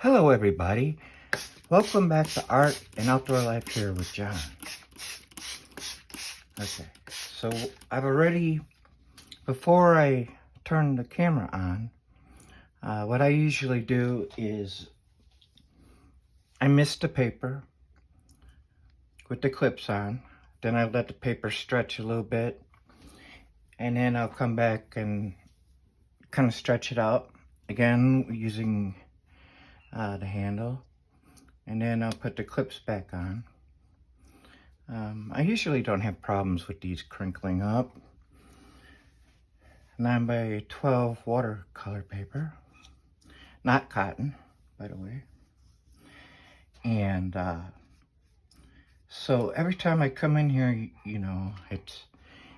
Hello everybody, welcome back to Art and Outdoor Life here with John. Okay, so I've already, before I turn the camera on, what I usually do is I mist the paper with the clips on, then I let the paper stretch a little bit, and then I'll come back and kind of stretch it out again using the handle, and then I'll put the clips back on. I usually don't have problems with these crinkling up. 9 by 12 watercolor paper, not cotton, by the way. And so every time I come in here, you know, it's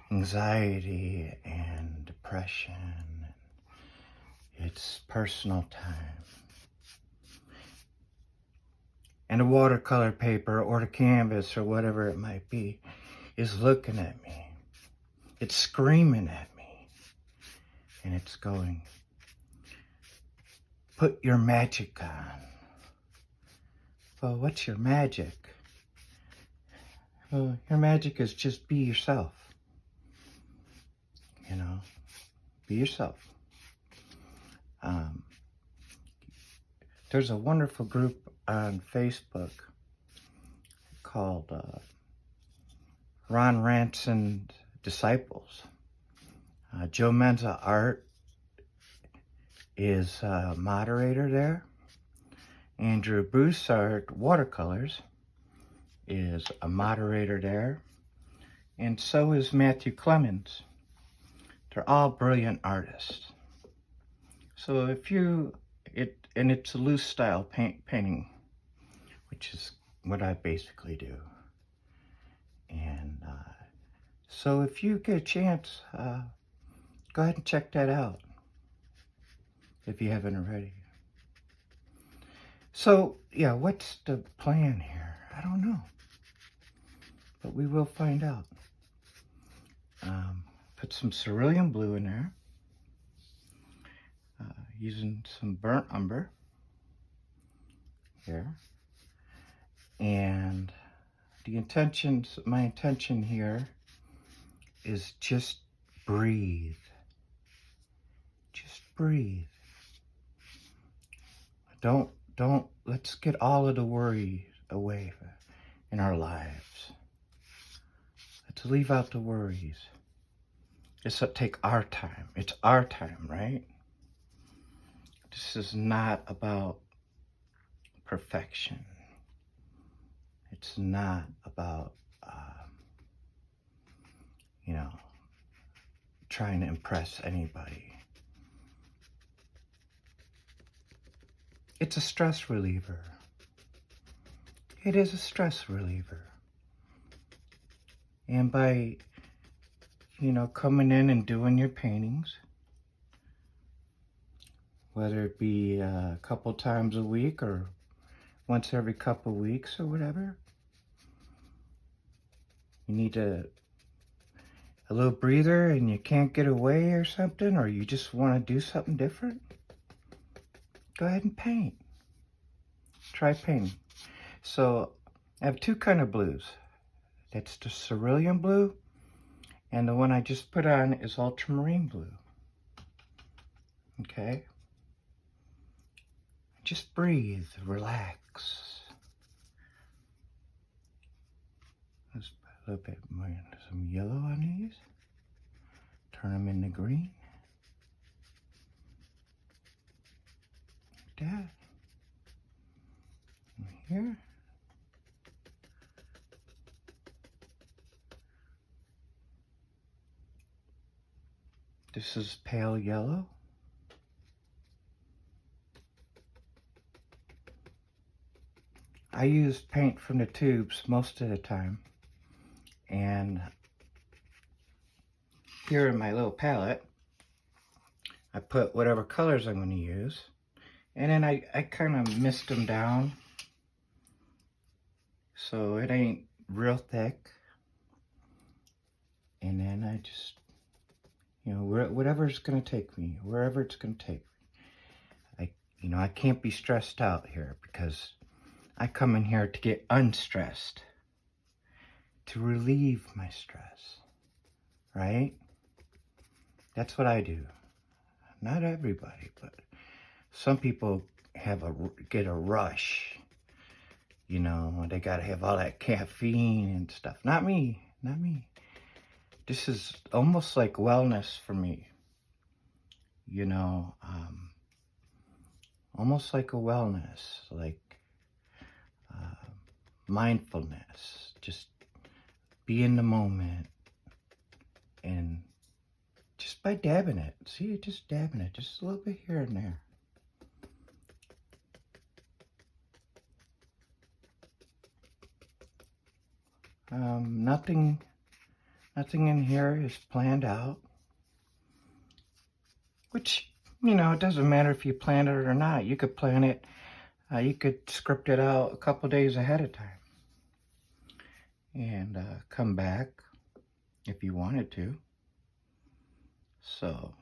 anxiety and depression. It's personal time. And the watercolor paper or the canvas or whatever it might be is looking at me. It's screaming at me. And it's going, put your magic on. Well, what's your magic? Well, your magic is just be yourself. You know, be yourself. There's a wonderful group on Facebook called Ron Ranson Disciples. Joe Menza Art is a moderator there. Andrew Broussard Watercolors is a moderator there. And so is Matthew Clemens. They're all brilliant artists. So if and it's a loose style painting, which is what I basically do. And so if you get a chance, go ahead and check that out if you haven't already. So yeah, what's the plan here? I don't know, but we will find out. Put some cerulean blue in there, using some burnt umber here. And my intention here is just breathe. Just breathe. Let's get all of the worry away in our lives. Let's leave out the worries. Just take our time. It's our time, right? This is not about perfection. It's not about, you know, trying to impress anybody. It's a stress reliever. It is a stress reliever. And by, you know, coming in and doing your paintings, whether it be a couple times a week or once every couple weeks or whatever, you need a little breather and you can't get away or something, or you just want to do something different, go ahead and paint. Try painting. So I have two kind of blues. That's the cerulean blue, and the one I just put on is ultramarine blue. Okay? Just breathe, relax. Let's put a little bit more, some yellow on these. Turn them into green. Like that. And here. This is pale yellow. I use paint from the tubes most of the time. And here in my little palette, I put whatever colors I'm going to use. And then I kind of mist them down so it ain't real thick. And then I just, you know, whatever it's going to take me, wherever it's going to take me. You know, I can't be stressed out here because I come in here to get unstressed, to relieve my stress, right? That's what I do. Not everybody, but some people get a rush, you know, they gotta have all that caffeine and stuff. Not me, not me. This is almost like wellness for me, you know, almost like a wellness, like uh, mindfulness. Just be in the moment, and just by dabbing it, see, just dabbing it, just a little bit here and there. Nothing in here is planned out, which, you know, it doesn't matter if you plan it or not. You could plan it, you could script it out a couple days ahead of time and come back if you wanted to. So,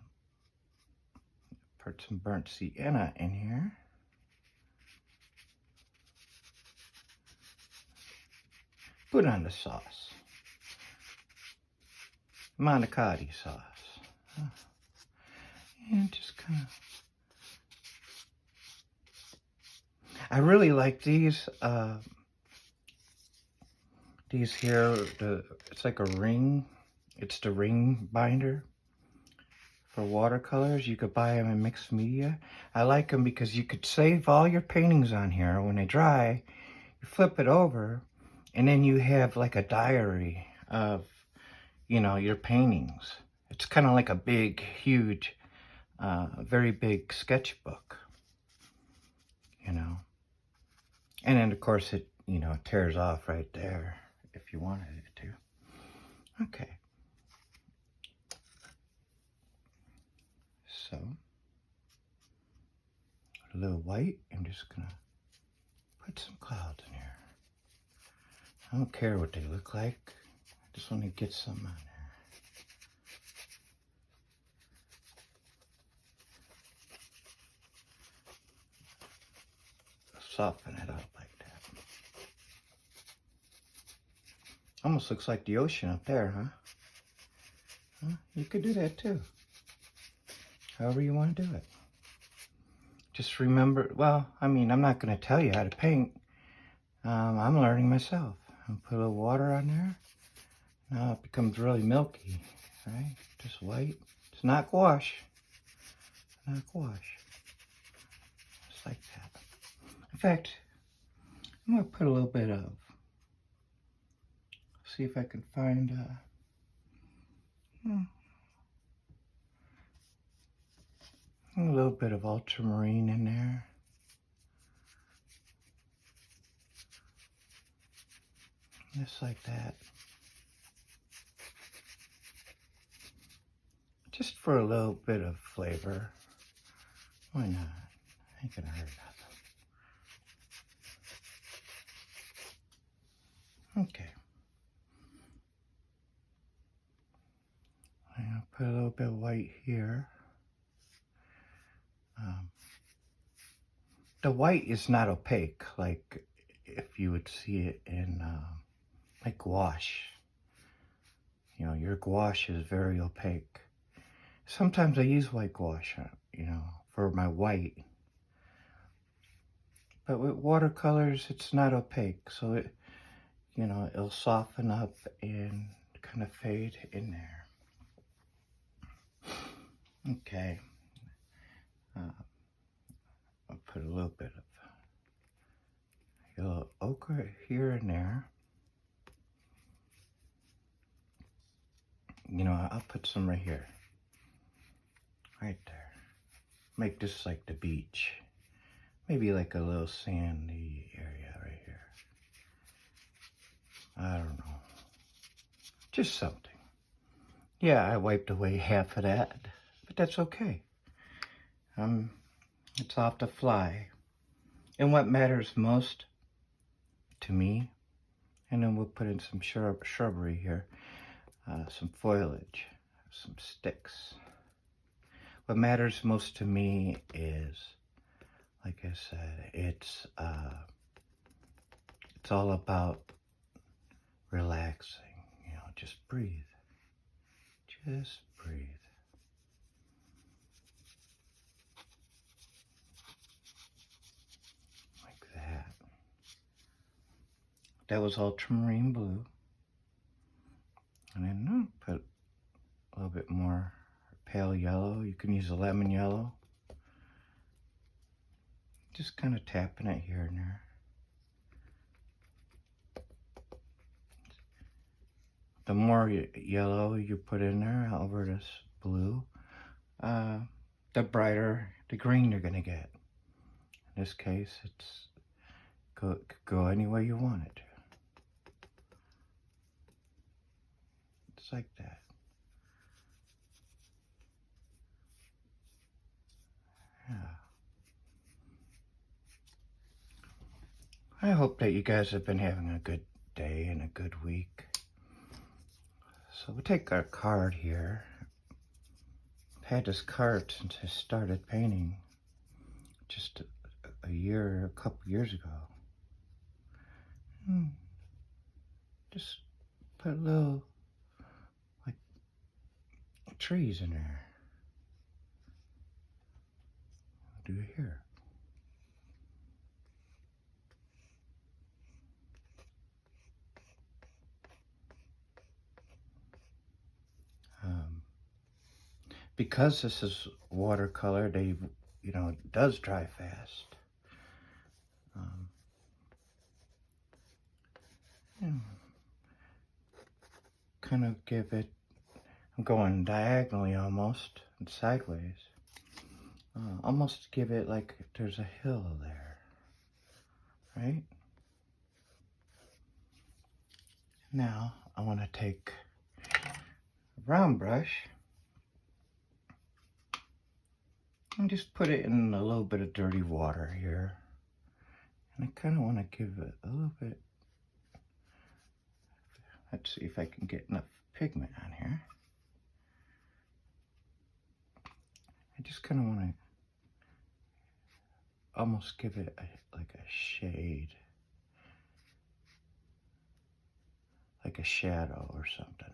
put some burnt sienna in here. Put on the sauce. Manicotti sauce. And just kind of... I really like these here. It's like a ring. It's the ring binder for watercolors. You could buy them in mixed media. I like them because you could save all your paintings on here. When they dry, you flip it over, and then you have like a diary of, you know, your paintings. It's kind of like a big, huge, very big sketchbook, you know. And then, of course, it, you know, it tears off right there if you wanted it to. Okay. So, a little white. I'm just going to put some clouds in here. I don't care what they look like. I just want to get some on there. Soften it up like that. Almost looks like the ocean up there, huh? You could do that too. However you want to do it. Just remember, well, I mean, I'm not going to tell you how to paint. I'm learning myself. I'll put a little water on there. Now it becomes really milky, right? Just white. It's not gouache. Not gouache. Just like that. In fact, I'm going to put a little bit of, see if I can find a little bit of ultramarine in there. Just like that. Just for a little bit of flavor. Why not? Ain't gonna hurt nothing. Okay. I'm gonna put a little bit of white here. The white is not opaque, like if you would see it in like gouache. You know, your gouache is very opaque. Sometimes I use white gouache, you know, for my white. But with watercolors, it's not opaque, so it, you know, it'll soften up and kind of fade in there. Okay. I'll put a little bit of yellow ochre here and there. You know, I'll put some right here. Right there. Make this like the beach. Maybe like a little sandy area right here. I don't know. Just something. Yeah, I wiped away half of that, but that's okay. It's off the fly. And what matters most to me, and then we'll put in some shrubbery here, some foliage, some sticks. What matters most to me is like I said, it's all about relaxing. Just breathe. Just breathe. Like that. That was ultramarine blue. And then put a little bit more pale yellow. You can use a lemon yellow. Just kind of tapping it here and there. The more yellow you put in there over this blue, the brighter the green you're gonna get. In this case, it's could go any way you want it to. It's like that. Yeah. I hope that you guys have been having a good day and a good week. So we'll take our card here. I've had this card since I started painting just a couple years ago. Just put little, like, trees in there. I'll do it here. Because this is watercolor, it does dry fast. Kind of give it, I'm going diagonally almost, and sideways. Almost give it like there's a hill there, right? Now, I want to take a round brush and just put it in a little bit of dirty water here. And I kind of want to give it a little bit, let's see if I can get enough pigment on here. I just kind of want to almost give it like a shade, like a shadow or something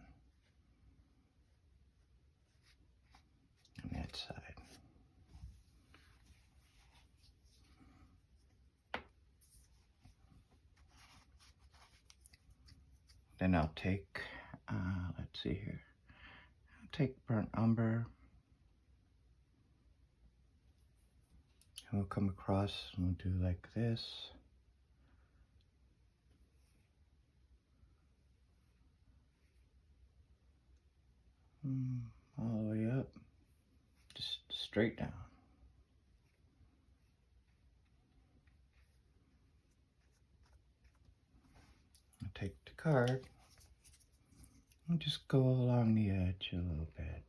on that side. Then I'll take, let's see here, I'll take burnt umber, and we'll come across and we'll do like this. All the way up, just straight down. I'll take the card and just go along the edge a little bit.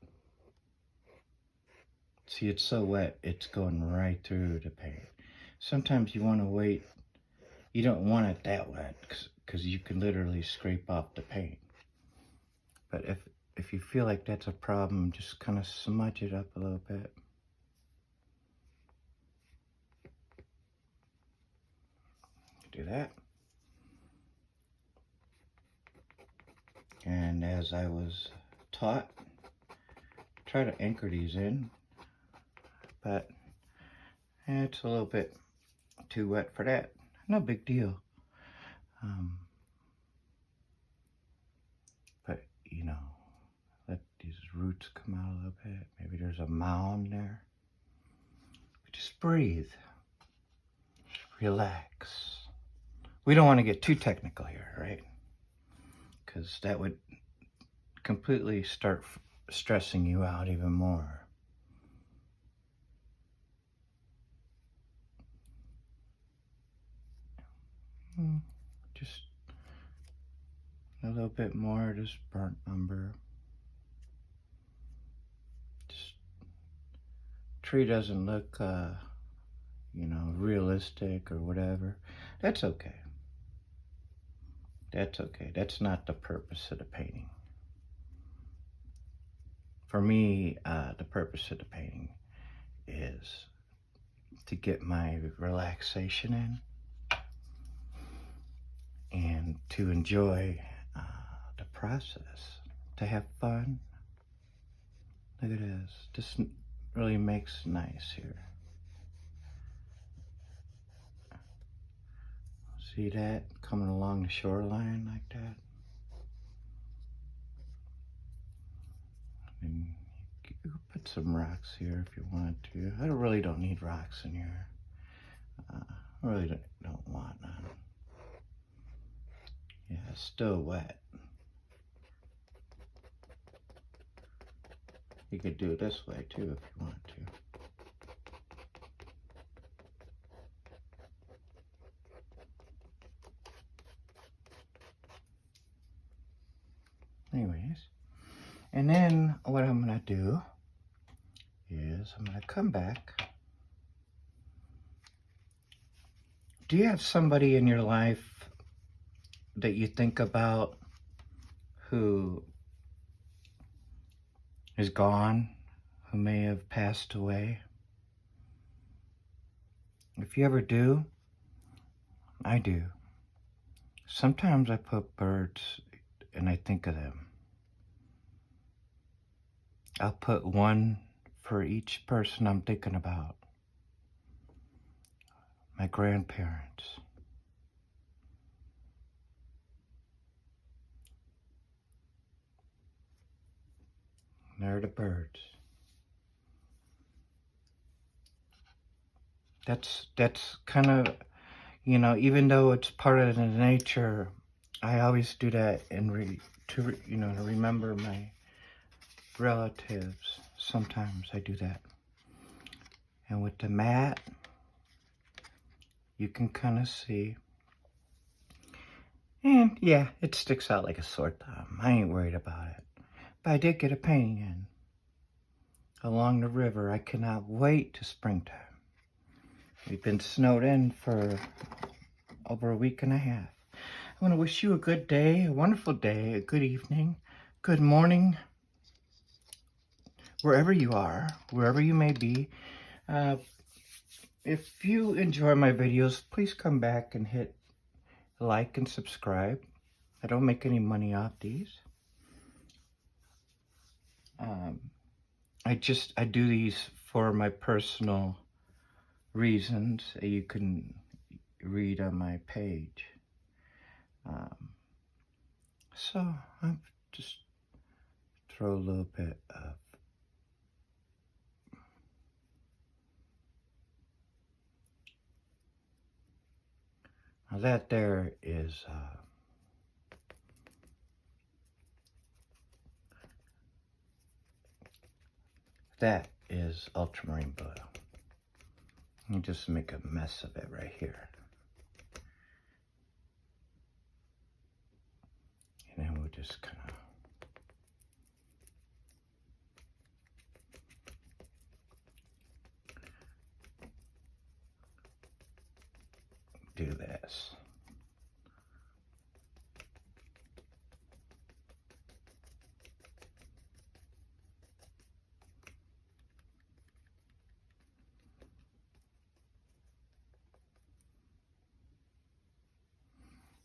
See, it's so wet, it's going right through the paint. Sometimes you want to wait, you don't want it that wet, because you can literally scrape off the paint. But if you feel like that's a problem, just kind of smudge it up a little bit. Do that. And as I was taught, try to anchor these in, but it's a little bit too wet for that. No big deal. But let these roots come out a little bit. Maybe there's a mound there. Just breathe. Just relax. We don't want to get too technical here, right? Because that would completely start stressing you out even more. Just a little bit more, just burnt umber. Just tree doesn't look, realistic or whatever. That's okay. That's okay. That's not the purpose of the painting. For me, the purpose of the painting is to get my relaxation in and to enjoy the process, to have fun. Look at this. This really makes nice here. See that coming along the shoreline like that? And you could put some rocks here if you want to. I really don't need rocks in here. I really don't want none. Yeah, it's still wet. You could do it this way too if you want to. Anyways, and then what I'm gonna do is I'm gonna come back. Do you have somebody in your life that you think about who is gone, who may have passed away? If you ever do, I do. Sometimes I put birds and I think of them. I'll put one for each person I'm thinking about. My grandparents. They're the birds. That's kind of, you know, even though it's part of the nature, I always do that to remember my relatives. Sometimes I do that. And with the mat, you can kind of see. And yeah, it sticks out like a sore thumb. I ain't worried about it. But I did get a painting in. Along the river, I cannot wait to springtime. We've been snowed in for over a week and a half. I want to wish you a good day, a wonderful day, a good evening, good morning, wherever you are, wherever you may be. If you enjoy my videos, please come back and hit like and subscribe. I don't make any money off these. I do these for my personal reasons. You can read on my page. So I'll just throw a little bit of now that there is that is ultramarine blue. You just make a mess of it right here. And then we'll just kind of do this.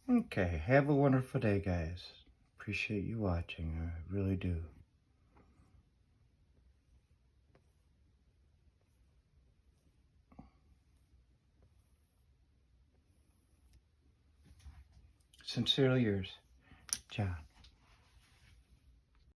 Okay, have a wonderful day, guys. Appreciate you watching, I really do. Sincerely yours, John.